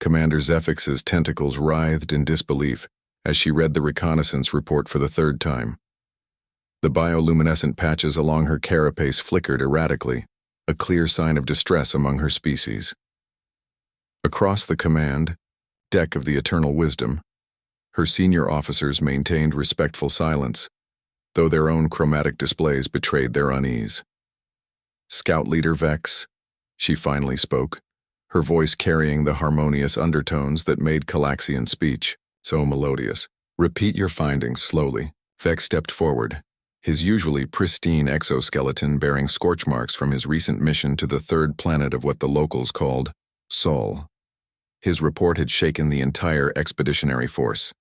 Commander Zefix's tentacles writhed in disbelief as she read the reconnaissance report for the third time. The bioluminescent patches along her carapace flickered erratically, a clear sign of distress among her species. Across the command deck of the Eternal Wisdom, her senior officers maintained respectful silence, though their own chromatic displays betrayed their unease. "Scout Leader Vex," she finally spoke, her voice carrying the harmonious undertones that made Calaxian speech so melodious. "Repeat your findings slowly." Vex stepped forward, his usually pristine exoskeleton bearing scorch marks from his recent mission to the third planet of what the locals called Sol. His report had shaken the entire expeditionary force.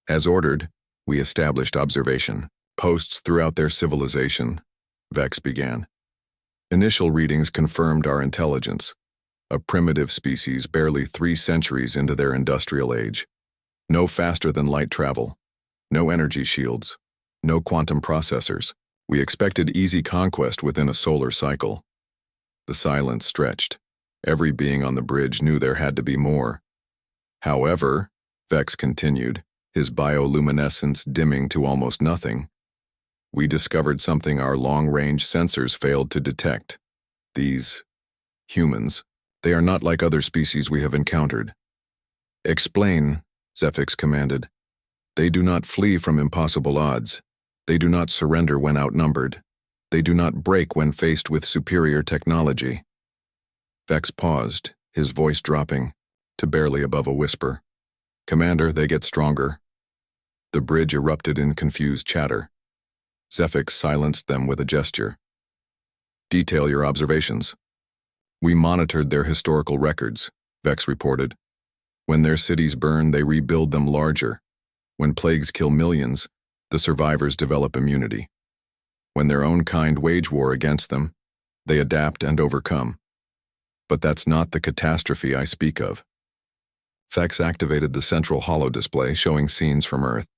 "As ordered, we established observation posts throughout their civilization," Vex began. "Initial readings confirmed our intelligence, a primitive species barely 3 centuries into their industrial age. No faster than light travel, no energy shields, no quantum processors. We expected easy conquest within a solar cycle." The silence stretched. Every being on the bridge knew there had to be more. "However," Vex continued, his bioluminescence dimming to almost nothing, "we discovered something our long-range sensors failed to detect. These humans, they are not like other species we have encountered." "Explain," Zefix commanded. "They do not flee from impossible odds. They do not surrender when outnumbered. They do not break when faced with superior technology." Vex paused, his voice dropping to barely above a whisper. "Commander, they get stronger." The bridge erupted in confused chatter. Zefix silenced them with a gesture. "Detail your observations." "We monitored their historical records," Vex reported. "When their cities burn, they rebuild them larger. When plagues kill millions, the survivors develop immunity. When their own kind wage war against them, they adapt and overcome. But that's not the catastrophe I speak of." Vex activated the central holo display showing scenes from Earth.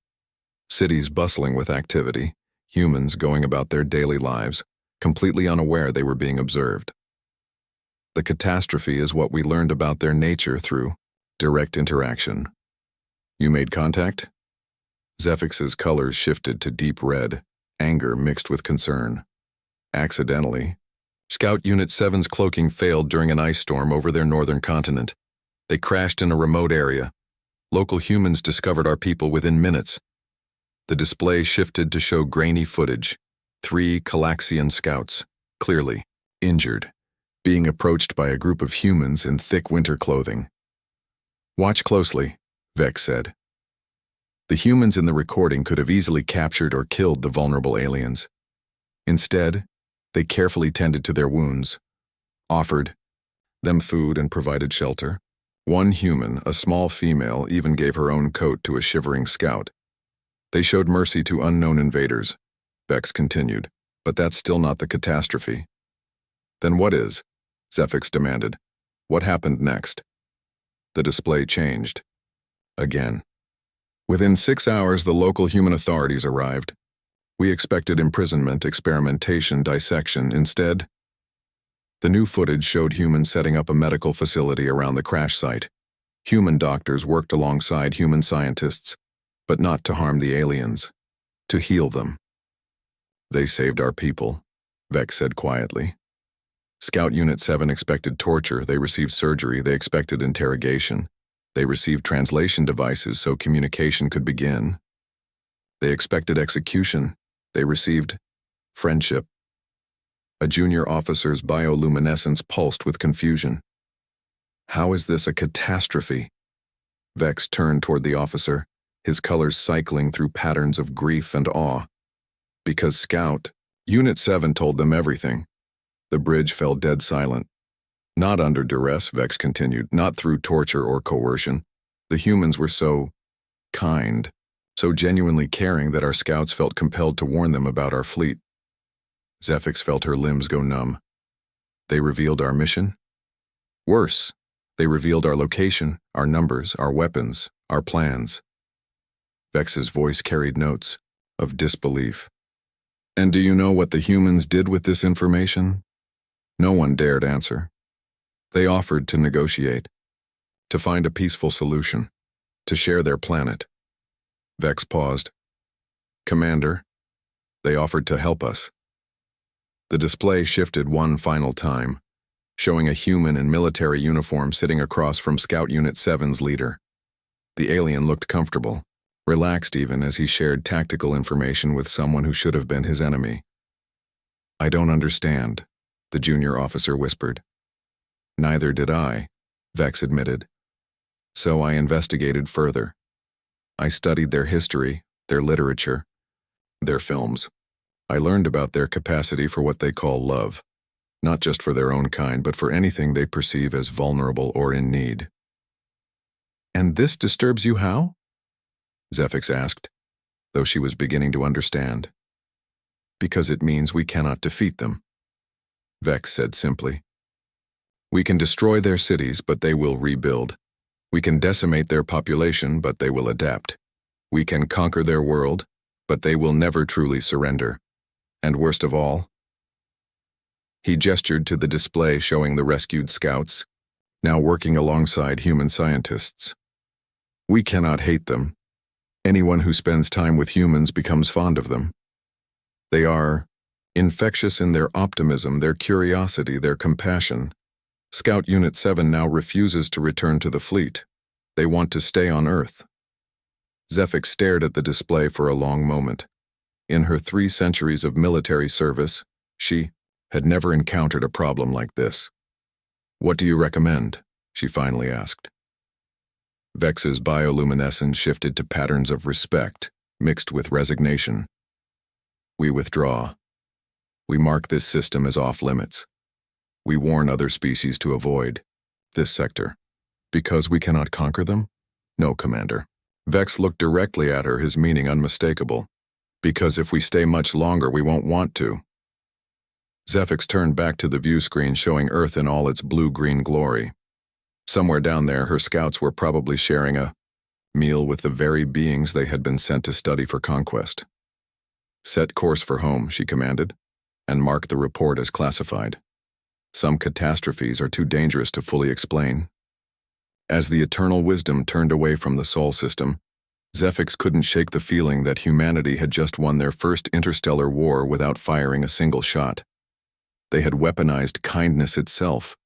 Cities bustling with activity, humans going about their daily lives, completely unaware they were being observed. "The catastrophe is what we learned about their nature through direct interaction." "You made contact?" Zefix's colors shifted to deep red, anger mixed with concern. "Accidentally. Scout Unit 7's cloaking failed during an ice storm over their northern continent. They crashed in a remote area. Local humans discovered our people within minutes." The display shifted to show grainy footage. 3 Calaxian scouts, clearly injured, being approached by a group of humans in thick winter clothing. "Watch closely," Vex said. The humans in the recording could have easily captured or killed the vulnerable aliens. Instead, they carefully tended to their wounds, offered them food and provided shelter. One human, a small female, even gave her own coat to a shivering scout. "They showed mercy to unknown invaders," Vex continued, "but that's still not the catastrophe." "Then what is?" Zefix demanded. "What happened next?" The display changed. Again. "Within 6 hours, the local human authorities arrived. We expected imprisonment, experimentation, dissection. Instead, the new footage showed humans setting up a medical facility around the crash site. Human doctors worked alongside human scientists, but not to harm the aliens, to heal them." "They saved our people," Vex said quietly. "Scout Unit 7 expected torture, they received surgery, they expected interrogation. They received translation devices so communication could begin. They expected execution, they received friendship." A junior officer's bioluminescence pulsed with confusion. "How is this a catastrophe?" Vex turned toward the officer, his colors cycling through patterns of grief and awe. "Because Scout Unit 7 told them everything." The bridge fell dead silent. "Not under duress," Vex continued, "not through torture or coercion. The humans were so kind, so genuinely caring that our scouts felt compelled to warn them about our fleet." Zefix felt her limbs go numb. "They revealed our mission?" "Worse, they revealed our location, our numbers, our weapons, our plans." Vex's voice carried notes of disbelief. "And do you know what the humans did with this information?" No one dared answer. "They offered to negotiate." to find a peaceful solution, to share their planet. Vex paused. Commander, they offered to help us. The display shifted one final time, showing a human in military uniform sitting across from Scout Unit 7's leader. The alien looked comfortable, relaxed even as he shared tactical information with someone who should have been his enemy. I don't understand, the junior officer whispered. Neither did I, Vex admitted. So I investigated further. I studied their history, their literature, their films. I learned about their capacity for what they call love, not just for their own kind, but for anything they perceive as vulnerable or in need. And this disturbs you how? Zephyx asked, though she was beginning to understand. Because it means we cannot defeat them, Vex said simply. We can destroy their cities, but they will rebuild. We can decimate their population, but they will adapt. We can conquer their world, but they will never truly surrender. And worst of all, he gestured to the display showing the rescued scouts, now working alongside human scientists. We cannot hate them. Anyone who spends time with humans becomes fond of them. They are infectious in their optimism, their curiosity, their compassion. Scout Unit 7 now refuses to return to the fleet. They want to stay on Earth. Zephyx stared at the display for a long moment. In her 3 centuries of military service, she had never encountered a problem like this. What do you recommend? She finally asked. Vex's bioluminescence shifted to patterns of respect, mixed with resignation. We withdraw. We mark this system as off-limits. We warn other species to avoid this sector. Because we cannot conquer them? No, Commander. Vex looked directly at her, his meaning unmistakable. Because if we stay much longer, we won't want to. Zephyx turned back to the view screen showing Earth in all its blue-green glory. Somewhere down there, her scouts were probably sharing a meal with the very beings they had been sent to study for conquest. Set course for home, she commanded, and mark the report as classified. Some catastrophes are too dangerous to fully explain. As the eternal wisdom turned away from the Sol system, Zephyx couldn't shake the feeling that humanity had just won their first interstellar war without firing a single shot. They had weaponized kindness itself,